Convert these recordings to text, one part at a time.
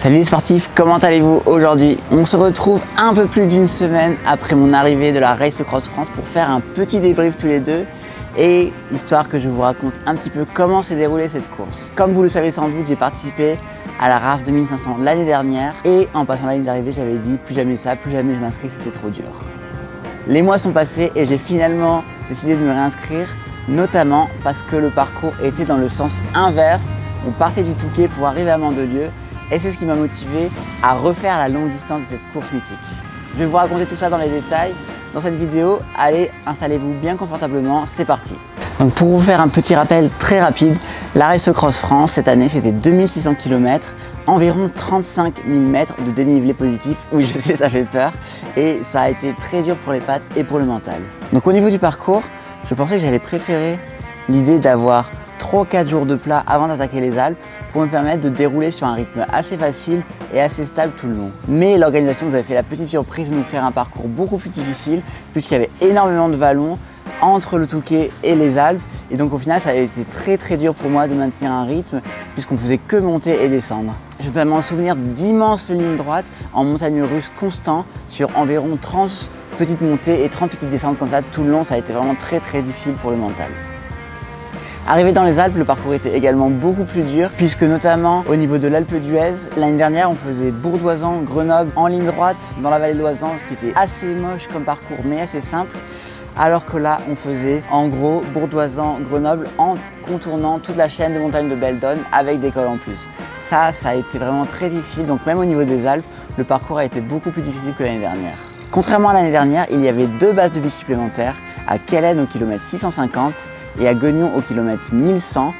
Salut les sportifs, comment allez-vous aujourd'hui? On se retrouve un peu plus d'une semaine après mon arrivée de la Race Cross France pour faire un petit débrief tous les deux et histoire que je vous raconte un petit peu comment s'est déroulée cette course. Comme vous le savez sans doute, j'ai participé à la RAF 2500 l'année dernière et en passant la ligne d'arrivée, j'avais dit plus jamais ça, plus jamais je m'inscris, c'était trop dur. Les mois sont passés et j'ai finalement décidé de me réinscrire, notamment parce que le parcours était dans le sens inverse. On partait du Touquet pour arriver à Mandelieu. Et c'est ce qui m'a motivé à refaire la longue distance de cette course mythique. Je vais vous raconter tout ça dans les détails dans cette vidéo. Allez, installez-vous bien confortablement, c'est parti. Donc pour vous faire un petit rappel très rapide, la Race Cross France cette année c'était 2600 km, environ 35 000 mètres de dénivelé positif. Oui, je sais, ça fait peur et ça a été très dur pour les pattes et pour le mental. Donc au niveau du parcours, je pensais que j'allais préférer l'idée d'avoir 3-4 jours de plat avant d'attaquer les Alpes pour me permettre de dérouler sur un rythme assez facile et assez stable tout le long. Mais l'organisation nous avait fait la petite surprise de nous faire un parcours beaucoup plus difficile puisqu'il y avait énormément de vallons entre le Touquet et les Alpes et donc au final ça a été très dur pour moi de maintenir un rythme puisqu'on faisait que monter et descendre. J'ai notamment le souvenir d'immenses lignes droites en montagne russe constant sur environ 30 petites montées et 30 petites descentes comme ça tout le long. Ça a été vraiment très difficile pour le mental. Arrivé dans les Alpes, le parcours était également beaucoup plus dur puisque notamment au niveau de l'Alpe d'Huez, l'année dernière on faisait Bourg-d'Oisans, Grenoble en ligne droite dans la vallée d'Oisans, ce qui était assez moche comme parcours mais assez simple. Alors que là on faisait en gros Bourg-d'Oisans, Grenoble en contournant toute la chaîne de montagnes de Beldon avec des cols en plus. Ça a été vraiment très difficile, donc même au niveau des Alpes, le parcours a été beaucoup plus difficile que l'année dernière. Contrairement à l'année dernière, il y avait deux bases de vie supplémentaires, à Quellen au kilomètre 650 et à Guignon au kilomètre 1100.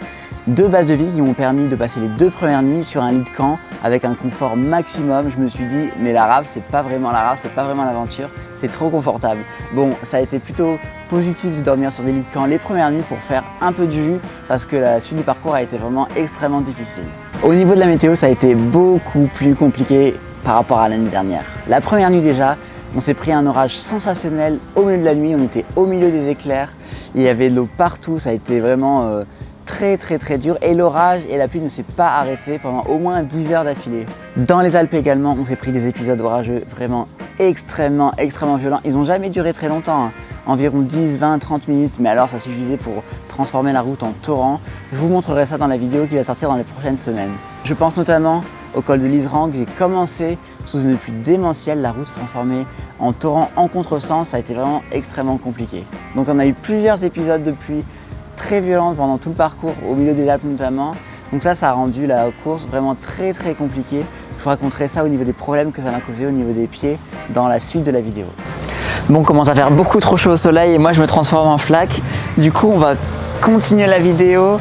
Deux bases de vie qui m'ont permis de passer les 2 premières nuits sur un lit de camp avec un confort maximum. Je me suis dit, mais la RAF, c'est pas vraiment la RAF, c'est pas vraiment l'aventure, c'est trop confortable. Bon, ça a été plutôt positif de dormir sur des lits de camp les premières nuits pour faire un peu de jus parce que la suite du parcours a été vraiment extrêmement difficile. Au niveau de la météo, ça a été beaucoup plus compliqué par rapport à l'année dernière. La première nuit déjà, on s'est pris un orage sensationnel au milieu de la nuit, on était au milieu des éclairs, il y avait de l'eau partout, ça a été vraiment très dur et l'orage et la pluie ne s'est pas arrêté pendant au moins 10 heures d'affilée. Dans les Alpes également, on s'est pris des épisodes orageux vraiment extrêmement violents. Ils n'ont jamais duré très longtemps, hein. Environ 10, 20, 30 minutes, mais alors ça suffisait pour transformer la route en torrent. Je vous montrerai ça dans la vidéo qui va sortir dans les prochaines semaines. Je pense notamment au col de l'Israng, j'ai commencé sous une pluie démentielle, la route se transformait en torrent en contresens, ça a été vraiment extrêmement compliqué. Donc on a eu plusieurs épisodes de pluie très violents pendant tout le parcours, au milieu des Alpes notamment. Donc ça a rendu la course vraiment très compliquée. Je vous raconterai ça au niveau des problèmes que ça m'a causé au niveau des pieds dans la suite de la vidéo. Bon, commence à faire beaucoup trop chaud au soleil et moi je me transforme en flaque. Du coup on va continuer la vidéo.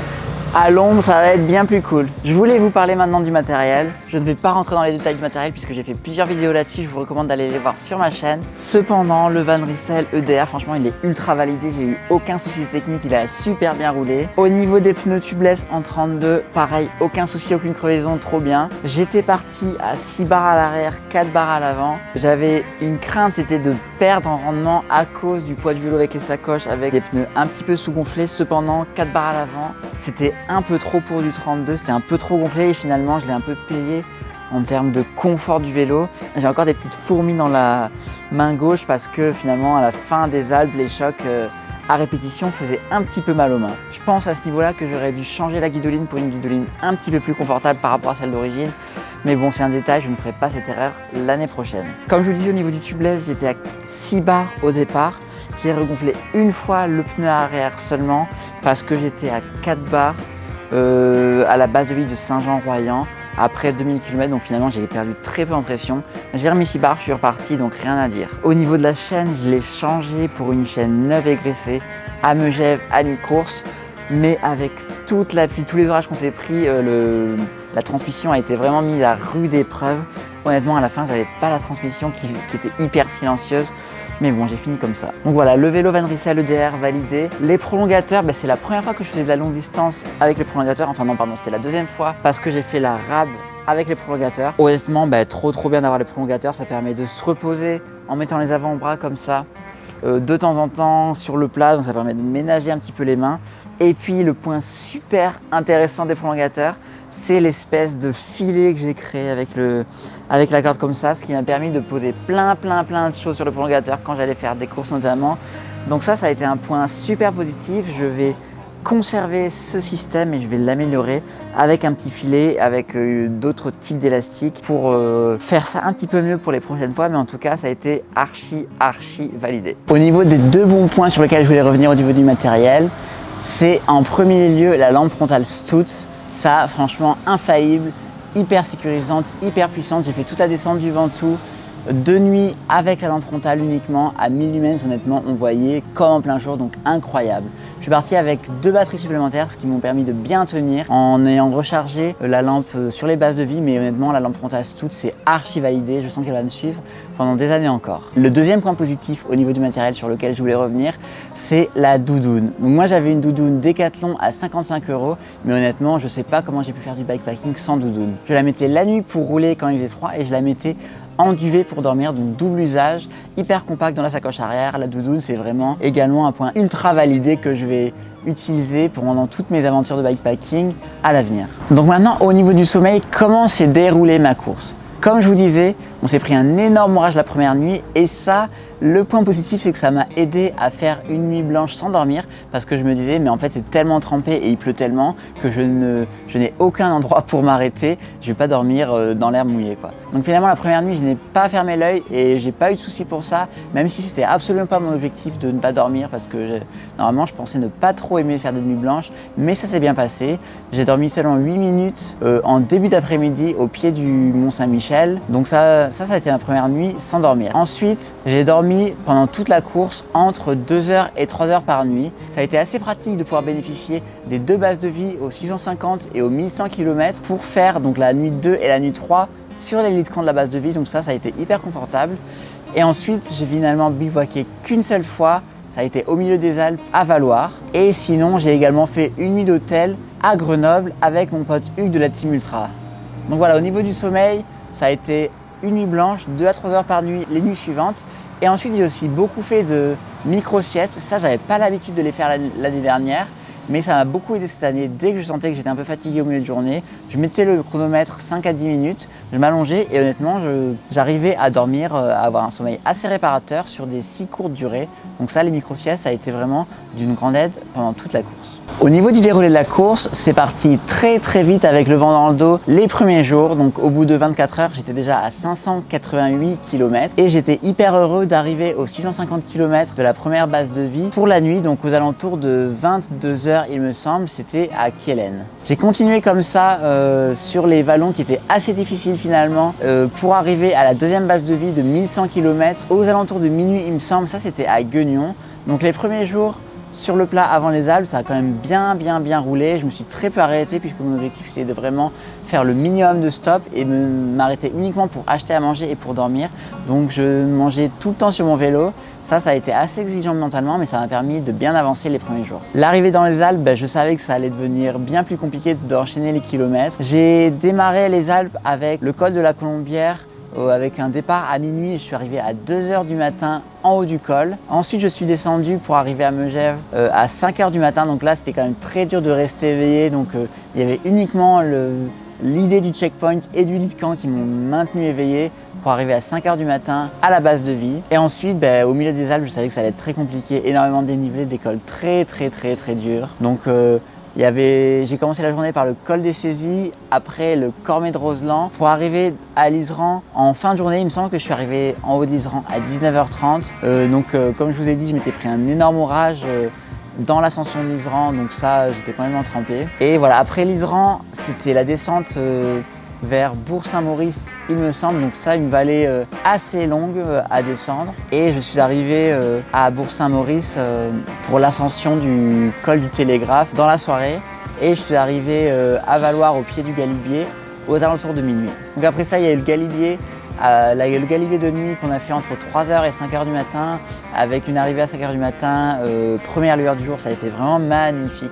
À l'ombre, ça va être bien plus cool. Je voulais vous parler maintenant du matériel. Je ne vais pas rentrer dans les détails du matériel puisque j'ai fait plusieurs vidéos là-dessus. Je vous recommande d'aller les voir sur ma chaîne. Cependant, le Van Rissel EDR, franchement, il est ultra validé. J'ai eu aucun souci technique. Il a super bien roulé. Au niveau des pneus tubeless en 32, pareil, aucun souci, aucune crevaison, trop bien. J'étais parti à 6 barres à l'arrière, 4 barres à l'avant. J'avais une crainte, c'était de perdre en rendement à cause du poids du vélo avec les sacoches, avec des pneus un petit peu sous-gonflés. Cependant, 4 barres à l'avant, c'était un peu trop pour du 32, c'était un peu trop gonflé et finalement je l'ai un peu payé en termes de confort du vélo. J'ai encore des petites fourmis dans la main gauche parce que finalement à la fin des Alpes, les chocs à répétition faisaient un petit peu mal aux mains. Je pense à ce niveau-là que j'aurais dû changer la guidoline pour une guidoline un petit peu plus confortable par rapport à celle d'origine. Mais bon, c'est un détail, je ne ferai pas cette erreur l'année prochaine. Comme je vous dis, au niveau du tubeless, j'étais à 6 barres au départ. J'ai regonflé une fois le pneu arrière seulement parce que j'étais à 4 barres à la base de vie de Saint-Jean-Royan après 2000 km, donc finalement j'ai perdu très peu en pression. J'ai remis 6 barres, je suis reparti, donc rien à dire. Au niveau de la chaîne, je l'ai changé pour une chaîne neuve et graissée à Megève à mi-course, mais avec toute la pluie, tous les orages qu'on s'est pris, la transmission a été vraiment mise à rude épreuve. Honnêtement, à la fin, j'avais pas la transmission qui était hyper silencieuse, mais bon, j'ai fini comme ça. Donc voilà, le vélo Van Rissel EDR validé. Les prolongateurs, c'est la première fois que je faisais de la longue distance avec les prolongateurs. Enfin non, pardon, c'était la deuxième fois parce que j'ai fait la RAB avec les prolongateurs. Honnêtement, trop bien d'avoir les prolongateurs. Ça permet de se reposer en mettant les avant-bras comme ça. de temps en temps sur le plat, donc ça permet de ménager un petit peu les mains. Et puis le point super intéressant des prolongateurs, c'est l'espèce de filet que j'ai créé avec la corde comme ça, ce qui m'a permis de poser plein de choses sur le prolongateur quand j'allais faire des courses notamment. Donc ça a été un point super positif. Je vais conserver ce système et je vais l'améliorer avec un petit filet, avec d'autres types d'élastiques pour faire ça un petit peu mieux pour les prochaines fois, mais en tout cas ça a été archi validé. Au niveau des deux bons points sur lesquels je voulais revenir au niveau du matériel, c'est en premier lieu la lampe frontale Stutz. Ça, franchement, infaillible, hyper sécurisante, hyper puissante. J'ai fait toute la descente du Ventoux de nuit avec la lampe frontale uniquement à 1000 lumens. Honnêtement, on voyait comme en plein jour, donc incroyable. Je suis parti avec 2 batteries supplémentaires, ce qui m'ont permis de bien tenir en ayant rechargé la lampe sur les bases de vie. Mais honnêtement, la lampe frontale Stutz, c'est archi validé. Je sens qu'elle va me suivre pendant des années encore. Le deuxième point positif au niveau du matériel sur lequel je voulais revenir, c'est la doudoune. Donc moi, j'avais une doudoune Decathlon à 55 €, mais honnêtement, je sais pas comment j'ai pu faire du bikepacking sans doudoune. Je la mettais la nuit pour rouler quand il faisait froid et je la mettais en duvet pour dormir, donc double usage, hyper compact dans la sacoche arrière. La doudoune, c'est vraiment également un point ultra validé que je vais utiliser pendant toutes mes aventures de bikepacking à l'avenir. Donc maintenant, au niveau du sommeil, comment s'est déroulée ma course? Comme je vous disais, on s'est pris un énorme orage la première nuit et ça, le point positif, c'est que ça m'a aidé à faire une nuit blanche sans dormir parce que je me disais, mais en fait, c'est tellement trempé et il pleut tellement que je n'ai aucun endroit pour m'arrêter. Je vais pas dormir dans l'herbe mouillée, quoi. Donc finalement, la première nuit, je n'ai pas fermé l'œil et j'ai pas eu de soucis pour ça, même si c'était absolument pas mon objectif de ne pas dormir parce que normalement, je pensais ne pas trop aimer faire des nuits blanches, mais ça s'est bien passé. J'ai dormi seulement 8 minutes en début d'après-midi au pied du Mont Saint-Michel. Donc ça a été ma première nuit sans dormir. Ensuite, j'ai dormi pendant toute la course entre 2 heures et 3 heures par nuit. Ça a été assez pratique de pouvoir bénéficier des 2 bases de vie aux 650 et aux 1100 km pour faire donc la nuit 2 et la nuit 3 sur les lits de camp de la base de vie. Donc ça a été hyper confortable. Et ensuite, j'ai finalement bivouaqué qu'une seule fois. Ça a été au milieu des Alpes à Valloires. Et sinon, j'ai également fait une nuit d'hôtel à Grenoble avec mon pote Hugues de la Team Ultra. Donc voilà, au niveau du sommeil, ça a été une nuit blanche, 2 à 3 heures par nuit les nuits suivantes. Et ensuite, j'ai aussi beaucoup fait de micro-siestes. Ça, j'avais pas l'habitude de les faire l'année dernière, mais ça m'a beaucoup aidé cette année. Dès que je sentais que j'étais un peu fatigué au milieu de journée, je mettais le chronomètre 5 à 10 minutes, je m'allongeais et honnêtement, j'arrivais à dormir, à avoir un sommeil assez réparateur sur des si courtes durées. Donc ça, les micro-siestes, ça a été vraiment d'une grande aide pendant toute la course. Au niveau du déroulé de la course, c'est parti très vite avec le vent dans le dos les premiers jours. Donc au bout de 24 heures, j'étais déjà à 588 km et j'étais hyper heureux d'arriver aux 650 km de la première base de vie pour la nuit, donc aux alentours de 22 heures il me semble, c'était à Kellen. J'ai continué comme ça sur les vallons qui étaient assez difficiles finalement pour arriver à la deuxième base de vie de 1100 km aux alentours de minuit il me semble. Ça c'était à Guignon. Donc les premiers jours sur le plat avant les Alpes, ça a quand même bien roulé. Je me suis très peu arrêté puisque mon objectif c'était de vraiment faire le minimum de stop et m'arrêter uniquement pour acheter à manger et pour dormir. Donc je mangeais tout le temps sur mon vélo. Ça a été assez exigeant mentalement, mais ça m'a permis de bien avancer les premiers jours. L'arrivée dans les Alpes, je savais que ça allait devenir bien plus compliqué d'enchaîner les kilomètres. J'ai démarré les Alpes avec le col de la Colombière, avec un départ à minuit. Je suis arrivé à 2 heures du matin en haut du col. Ensuite, je suis descendu pour arriver à Megève à 5 heures du matin. Donc là, c'était quand même très dur de rester éveillé. Donc il y avait uniquement l'idée du checkpoint et du lit de camp qui m'ont maintenu éveillé pour arriver à 5 heures du matin à la base de vie. Et ensuite, au milieu des Alpes, je savais que ça allait être très compliqué, énormément de dénivelé, des cols très durs. Donc j'ai commencé la journée par le col des Saisies, après le Cormet de Roseland, pour arriver à l'Iseran en fin de journée. Il me semble que je suis arrivé en haut de l'Iseran à 19h30. Comme je vous ai dit, je m'étais pris un énorme orage dans l'ascension de l'Iseran, donc ça, j'étais quand même trempé. Et voilà, après l'Iseran, c'était la descente vers Bourg-Saint-Maurice, il me semble. Donc ça, une vallée assez longue à descendre. Et je suis arrivé à Bourg-Saint-Maurice pour l'ascension du col du Télégraphe dans la soirée. Et je suis arrivé à Valloires au pied du Galibier aux alentours de minuit. Donc après ça, il y a eu le Galibier. Le Galibier de nuit qu'on a fait entre 3h et 5h du matin, avec une arrivée à 5h du matin, première lueur du jour. Ça a été vraiment magnifique.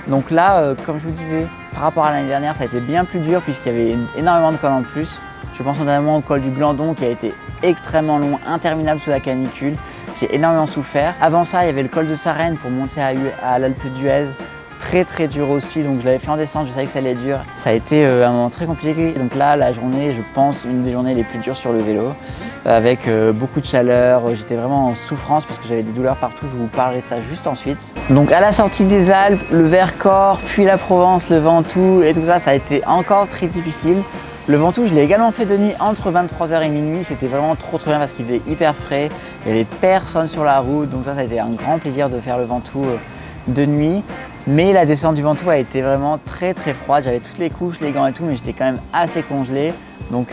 Donc là, comme je vous disais, par rapport à l'année dernière, ça a été bien plus dur puisqu'il y avait énormément de cols en plus. Je pense notamment au col du Glandon qui a été extrêmement long, interminable sous la canicule. J'ai énormément souffert. Avant ça, il y avait le col de Sarenne pour monter à l'Alpe d'Huez. Très dur aussi, donc je l'avais fait en descente, je savais que ça allait être dur. Ça a été un moment très compliqué. Donc là, la journée, je pense, une des journées les plus dures sur le vélo, avec beaucoup de chaleur. J'étais vraiment en souffrance parce que j'avais des douleurs partout. Je vous parlerai de ça juste ensuite. Donc à la sortie des Alpes, le Vercors, puis la Provence, le Ventoux et tout ça, ça a été encore très difficile. Le Ventoux, je l'ai également fait de nuit entre 23h et minuit. C'était vraiment trop bien parce qu'il faisait hyper frais. Il n'y avait personne sur la route, donc ça a été un grand plaisir de faire le Ventoux de nuit. Mais la descente du Ventoux a été vraiment très froide. J'avais toutes les couches, les gants et tout, mais j'étais quand même assez congelé. Donc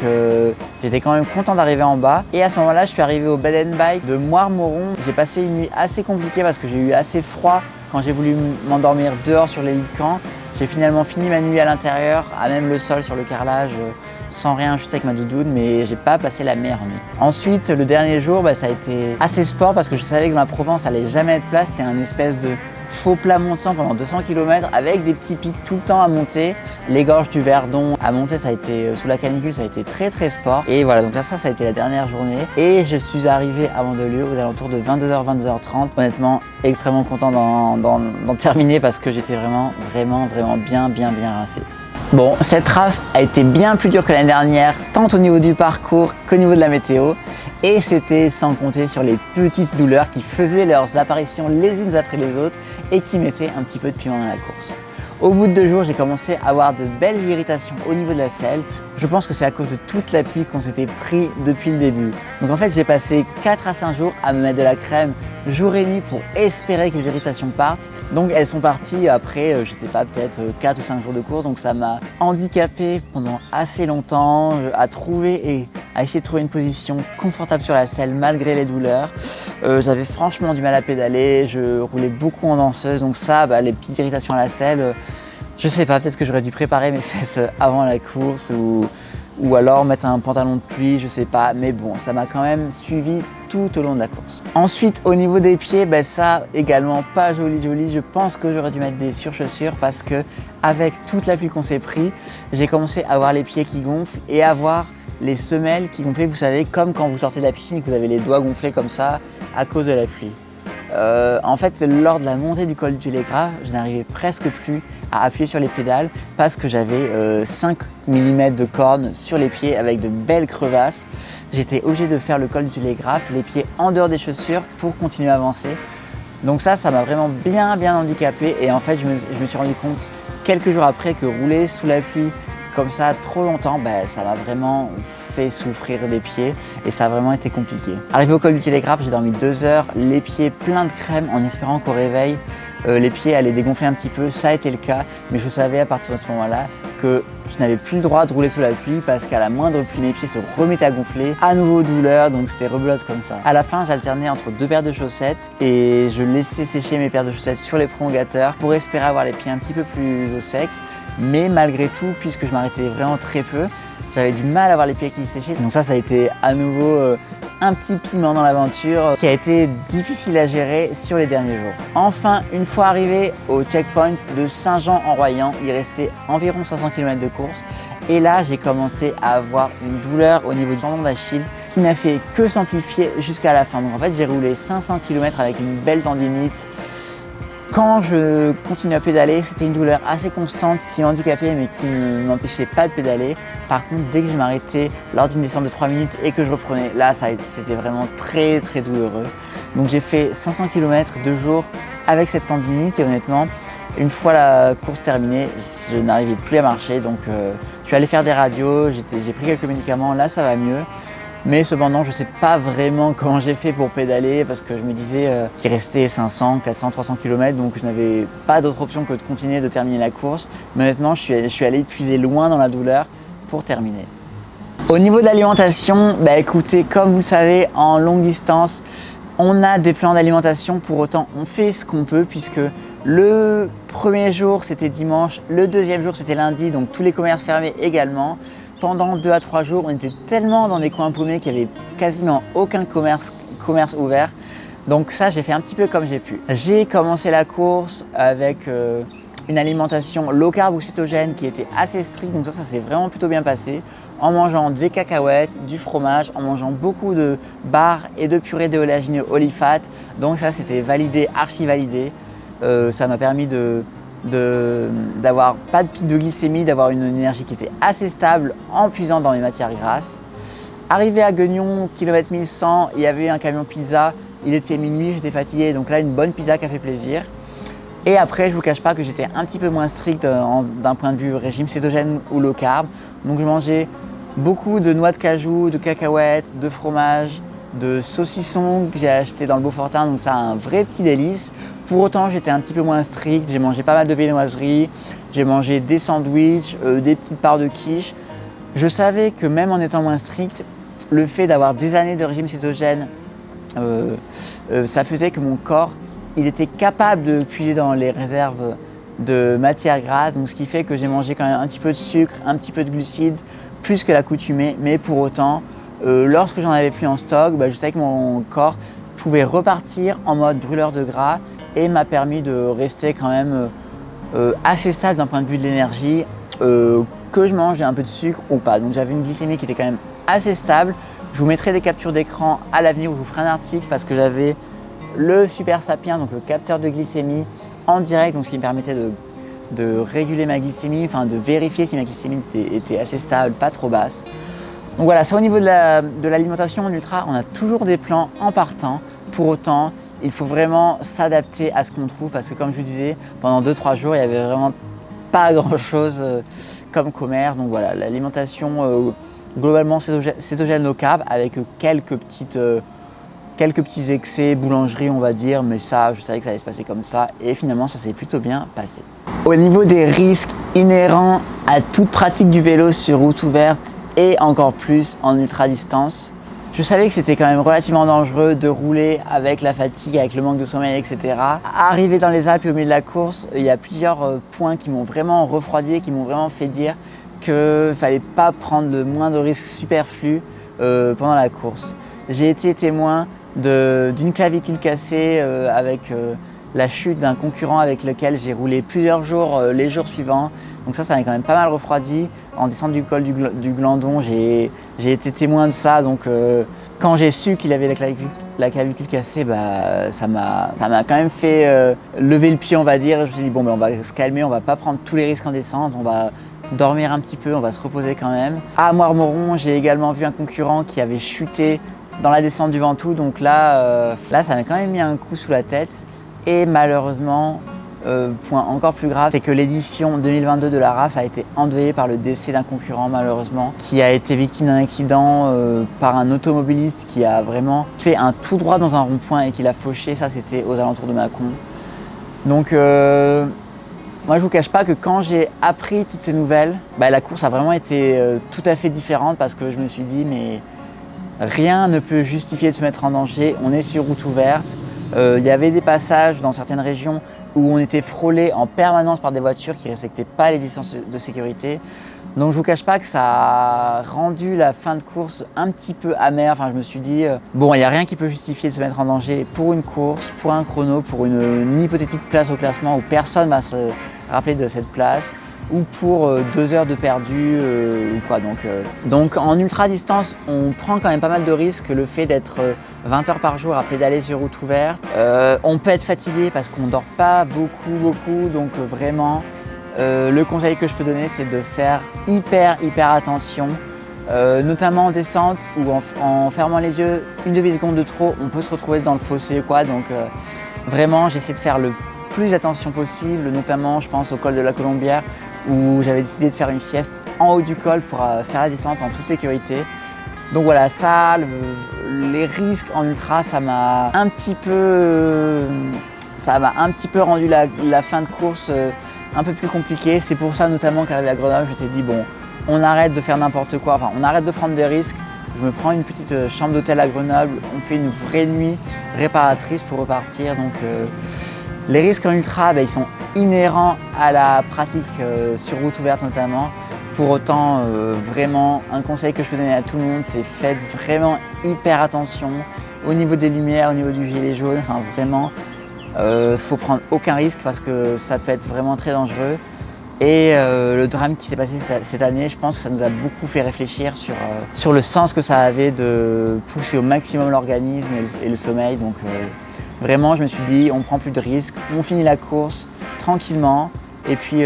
j'étais quand même content d'arriver en bas. Et à ce moment-là, je suis arrivé au Bed and Bike de Moirmoron. J'ai passé une nuit assez compliquée parce que j'ai eu assez froid quand j'ai voulu m'endormir dehors sur les lits de camp. J'ai finalement fini ma nuit à l'intérieur, à même le sol sur le carrelage, sans rien, juste avec ma doudoune, mais j'ai pas passé la meilleure nuit. Ensuite, le dernier jour, ça a été assez sport parce que je savais que dans la Provence, ça allait jamais être plat. C'était un espèce de faux plat montant pendant 200 km avec des petits pics tout le temps à monter. Les gorges du Verdon à monter, ça a été sous la canicule, ça a été très sport. Et voilà, donc là, ça a été la dernière journée. Et je suis arrivé à Mandelieu aux alentours de 22h, 22h30. Honnêtement, extrêmement content d'en terminer parce que j'étais vraiment bien rincé. Bon, cette rafle a été bien plus dure que l'année dernière, tant au niveau du parcours qu'au niveau de la météo. Et c'était sans compter sur les petites douleurs qui faisaient leurs apparitions les unes après les autres et qui mettaient un petit peu de piment dans la course. Au bout de 2 jours, j'ai commencé à avoir de belles irritations au niveau de la selle. Je pense que c'est à cause de toute la pluie qu'on s'était pris depuis le début. Donc en fait, j'ai passé 4 à 5 jours à me mettre de la crème jour et nuit pour espérer que les irritations partent. Donc elles sont parties après, je sais pas, peut-être 4 ou 5 jours de course. Donc ça m'a handicapé pendant assez longtemps à essayer de trouver une position confortable sur la selle malgré les douleurs. J'avais franchement du mal à pédaler, je roulais beaucoup en danseuse. Donc ça, les petites irritations à la selle, je sais pas, peut-être que j'aurais dû préparer mes fesses avant la course ou alors mettre un pantalon de pluie, je sais pas. Mais bon, ça m'a quand même suivi tout au long de la course. Ensuite, au niveau des pieds, ça également pas joli. Je pense que j'aurais dû mettre des surchaussures parce que avec toute la pluie qu'on s'est pris, j'ai commencé à avoir les pieds qui gonflent et à avoir les semelles qui gonflaient, vous savez, comme quand vous sortez de la piscine et que vous avez les doigts gonflés comme ça à cause de la pluie. En fait, lors de la montée du col du Télégraphe, je n'arrivais presque plus à appuyer sur les pédales parce que j'avais 5 mm de corne sur les pieds avec de belles crevasses. J'étais obligé de faire le col du Télégraphe, les pieds en dehors des chaussures pour continuer à avancer. Donc ça m'a vraiment bien handicapé et en fait, je me suis rendu compte quelques jours après que rouler sous la pluie comme ça trop longtemps, ça m'a vraiment fait souffrir les pieds et ça a vraiment été compliqué. Arrivé au col du Télégraphe, j'ai dormi 2 heures, les pieds pleins de crème en espérant qu'au réveil, les pieds allaient dégonfler un petit peu. Ça a été le cas, mais je savais à partir de ce moment-là que je n'avais plus le droit de rouler sous la pluie parce qu'à la moindre pluie, mes pieds se remettaient à gonfler. À nouveau douleur, donc c'était rebelote comme ça. À la fin, j'alternais entre 2 paires de chaussettes et je laissais sécher mes paires de chaussettes sur les prolongateurs pour espérer avoir les pieds un petit peu plus au sec. Mais malgré tout, puisque je m'arrêtais vraiment très peu, j'avais du mal à avoir les pieds qui séchaient. Donc ça a été à nouveau un petit piment dans l'aventure qui a été difficile à gérer sur les derniers jours. Enfin, une fois arrivé au checkpoint de Saint-Jean-en-Royans, il restait environ 500 km de course. Et là, j'ai commencé à avoir une douleur au niveau du tendon d'Achille qui n'a fait que s'amplifier jusqu'à la fin. Donc en fait, j'ai roulé 500 km avec une belle tendinite. Quand je continuais à pédaler, c'était une douleur assez constante qui handicapait mais qui ne m'empêchait pas de pédaler. Par contre, dès que je m'arrêtais lors d'une descente de 3 minutes et que je reprenais, là, c'était vraiment très douloureux. Donc j'ai fait 500 km 2 jours avec cette tendinite et honnêtement, une fois la course terminée, je n'arrivais plus à marcher. Donc je suis allé faire des radios, j'ai pris quelques médicaments, là ça va mieux. Mais cependant, je ne sais pas vraiment comment j'ai fait pour pédaler parce que je me disais qu'il restait 500, 400, 300 km, donc je n'avais pas d'autre option que de continuer de terminer la course. Mais honnêtement, je suis allé puiser loin dans la douleur pour terminer. Au niveau de l'alimentation, écoutez, comme vous le savez, en longue distance, on a des plans d'alimentation. Pour autant, on fait ce qu'on peut puisque le premier jour, c'était dimanche, le deuxième jour, c'était lundi, donc tous les commerces fermés également. Pendant 2 à 3 jours, on était tellement dans des coins paumés qu'il n'y avait quasiment aucun commerce ouvert. Donc ça, j'ai fait un petit peu comme j'ai pu. J'ai commencé la course avec une alimentation low carb ou cétogène qui était assez stricte, donc ça s'est vraiment plutôt bien passé, en mangeant des cacahuètes, du fromage, en mangeant beaucoup de barres et de purées d'éoléagineux Olifat, donc ça c'était validé, archi validé. Ça m'a permis d'avoir pas de pic de glycémie, d'avoir une énergie qui était assez stable en puisant dans mes matières grasses. Arrivé à Guignon, kilomètre 1100, il y avait un camion pizza, il était minuit, j'étais fatigué, donc là une bonne pizza qui a fait plaisir. Et après, je vous cache pas que j'étais un petit peu moins strict d'un point de vue régime cétogène ou low carb. Donc je mangeais beaucoup de noix de cajou, de cacahuètes, de fromage, de saucissons que j'ai acheté dans le Beaufortin, donc ça a un vrai petit délice. Pour autant, j'étais un petit peu moins strict, j'ai mangé pas mal de viennoiseries, j'ai mangé des sandwichs, des petites parts de quiche. Je savais que même en étant moins strict, le fait d'avoir des années de régime cétogène, ça faisait que mon corps il était capable de puiser dans les réserves de matières grasses, donc ce qui fait que j'ai mangé quand même un petit peu de sucre, un petit peu de glucides, plus que l'accoutumée, mais pour autant, lorsque j'en avais plus en stock, je savais que mon corps pouvait repartir en mode brûleur de gras et m'a permis de rester quand même assez stable d'un point de vue de l'énergie, que je mange un peu de sucre ou pas. Donc j'avais une glycémie qui était quand même assez stable. Je vous mettrai des captures d'écran à l'avenir où je vous ferai un article parce que j'avais le Super Sapiens, donc le capteur de glycémie en direct, donc ce qui me permettait de réguler ma glycémie, enfin de vérifier si ma glycémie était assez stable, pas trop basse. Donc voilà, ça au niveau de l'alimentation en ultra, on a toujours des plans en partant. Pour autant, il faut vraiment s'adapter à ce qu'on trouve parce que comme je vous disais, pendant 2-3 jours, il n'y avait vraiment pas grand chose comme commerce. Donc voilà, l'alimentation globalement cétogène low carb avec quelques petits excès, boulangerie on va dire, mais ça, je savais que ça allait se passer comme ça et finalement ça s'est plutôt bien passé. Au niveau des risques inhérents à toute pratique du vélo sur route ouverte et encore plus en ultra distance, je savais que c'était quand même relativement dangereux de rouler avec la fatigue, avec le manque de sommeil, etc. Arrivé dans les Alpes et au milieu de la course, il y a plusieurs points qui m'ont vraiment refroidi, qui m'ont vraiment fait dire qu'il ne fallait pas prendre le moindre risque superflu pendant la course. J'ai été témoin d'une clavicule cassée avec la chute d'un concurrent avec lequel j'ai roulé plusieurs jours les jours suivants. Donc ça m'a quand même pas mal refroidi. En descente du col du Glandon, j'ai été témoin de ça. Donc quand j'ai su qu'il avait la clavicule cassée, ça m'a quand même fait lever le pied, on va dire. Je me suis dit, bon, on va se calmer, on va pas prendre tous les risques en descente, on va dormir un petit peu, on va se reposer quand même. À Moirmoron, j'ai également vu un concurrent qui avait chuté dans la descente du Ventoux, donc là ça m'a quand même mis un coup sous la tête et malheureusement, point encore plus grave, c'est que l'édition 2022 de la RAF a été endeuillée par le décès d'un concurrent malheureusement qui a été victime d'un accident par un automobiliste qui a vraiment fait un tout droit dans un rond-point et qui l'a fauché, ça c'était aux alentours de Mâcon. Donc moi je vous cache pas que quand j'ai appris toutes ces nouvelles, la course a vraiment été tout à fait différente parce que je me suis dit mais rien ne peut justifier de se mettre en danger, on est sur route ouverte. Il y avait des passages dans certaines régions où on était frôlé en permanence par des voitures qui ne respectaient pas les distances de sécurité. Donc je ne vous cache pas que ça a rendu la fin de course un petit peu amère. Enfin, je me suis dit, bon, il n'y a rien qui peut justifier de se mettre en danger pour une course, pour un chrono, pour une hypothétique place au classement où personne ne va se rappeler de cette place, ou pour 2 heures de perdu ou quoi. Donc en ultra distance, on prend quand même pas mal de risques. Le fait d'être 20 heures par jour à pédaler sur route ouverte, on peut être fatigué parce qu'on dort pas beaucoup. Donc vraiment, le conseil que je peux donner, c'est de faire hyper attention. Notamment en descente ou en fermant les yeux une demi-seconde de trop, on peut se retrouver dans le fossé quoi. Donc vraiment, j'essaie de faire le plus attention possible, notamment je pense au col de la Colombière où j'avais décidé de faire une sieste en haut du col pour faire la descente en toute sécurité. Donc voilà, ça, les risques en ultra, ça m'a un petit peu rendu la fin de course un peu plus compliquée. C'est pour ça notamment qu'arrivé à Grenoble, je t'ai dit bon, on arrête de faire n'importe quoi, enfin on arrête de prendre des risques. Je me prends une petite chambre d'hôtel à Grenoble, on fait une vraie nuit réparatrice pour repartir. Donc les risques en ultra, ils sont inhérents à la pratique sur route ouverte notamment. Pour autant, vraiment, un conseil que je peux donner à tout le monde, c'est faites vraiment hyper attention au niveau des lumières, au niveau du gilet jaune. Enfin, vraiment, Faut prendre aucun risque parce que ça peut être vraiment très dangereux. Et le drame qui s'est passé cette année, je pense que ça nous a beaucoup fait réfléchir sur le sens que ça avait de pousser au maximum l'organisme et le sommeil. Donc vraiment, je me suis dit, on prend plus de risques, on finit la course tranquillement. Et puis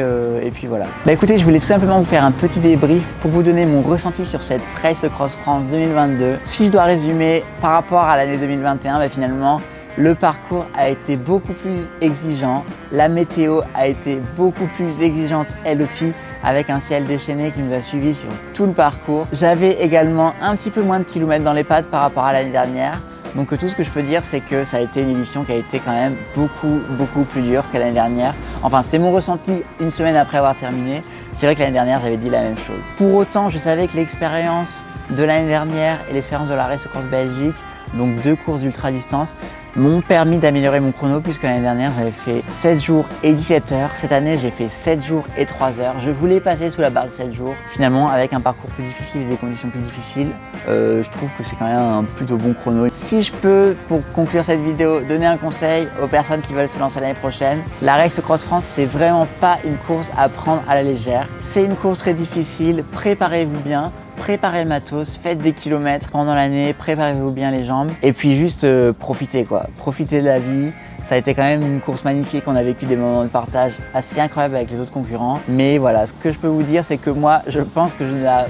voilà. Bah écoutez, je voulais tout simplement vous faire un petit débrief pour vous donner mon ressenti sur cette Race Cross France 2022. Si je dois résumer par rapport à l'année 2021, bah finalement, le parcours a été beaucoup plus exigeant, la météo a été beaucoup plus exigeante elle aussi, avec un ciel déchaîné qui nous a suivis sur tout le parcours. J'avais également un petit peu moins de kilomètres dans les pattes par rapport à l'année dernière. Donc tout ce que je peux dire, c'est que ça a été une édition qui a été quand même beaucoup plus dure que l'année dernière. Enfin, c'est mon ressenti une semaine après avoir terminé. C'est vrai que l'année dernière, j'avais dit la même chose. Pour autant, je savais que l'expérience de l'année dernière et l'expérience de la Race Cross Belgique, donc 2 courses d'ultra distance, m'ont permis d'améliorer mon chrono puisque l'année dernière j'avais fait 7 jours et 17 heures. Cette année j'ai fait 7 jours et 3 heures. Je voulais passer sous la barre de 7 jours. Finalement avec un parcours plus difficile et des conditions plus difficiles, je trouve que c'est quand même un plutôt bon chrono. Si je peux, pour conclure cette vidéo, donner un conseil aux personnes qui veulent se lancer l'année prochaine, la Race Cross France c'est vraiment pas une course à prendre à la légère. C'est une course très difficile, préparez-vous bien. Préparez le matos, faites des kilomètres pendant l'année, préparez-vous bien les jambes et puis juste profitez quoi. Profitez de la vie. Ça a été quand même une course magnifique, on a vécu des moments de partage assez incroyables avec les autres concurrents. Mais voilà, ce que je peux vous dire, c'est que moi, je pense que je ne la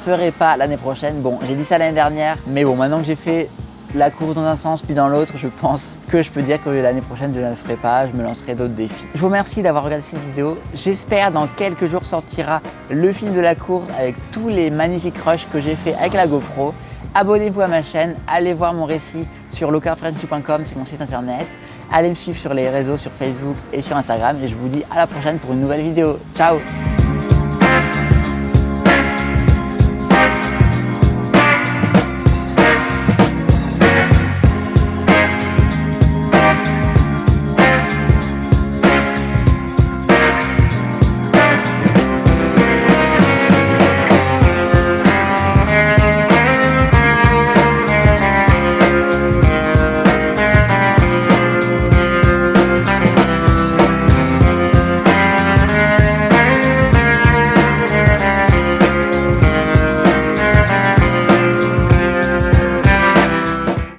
ferai pas l'année prochaine. Bon, j'ai dit ça l'année dernière, mais bon, maintenant que j'ai fait la course dans un sens puis dans l'autre, je pense que je peux dire que l'année prochaine je ne la ferai pas, je me lancerai d'autres défis. Je vous remercie d'avoir regardé cette vidéo. J'espère dans quelques jours sortira le film de la course avec tous les magnifiques rushs que j'ai fait avec la GoPro. Abonnez-vous à ma chaîne, allez voir mon récit sur locarfrenchy.com, c'est mon site internet. Allez me suivre sur les réseaux, sur Facebook et sur Instagram et je vous dis à la prochaine pour une nouvelle vidéo. Ciao!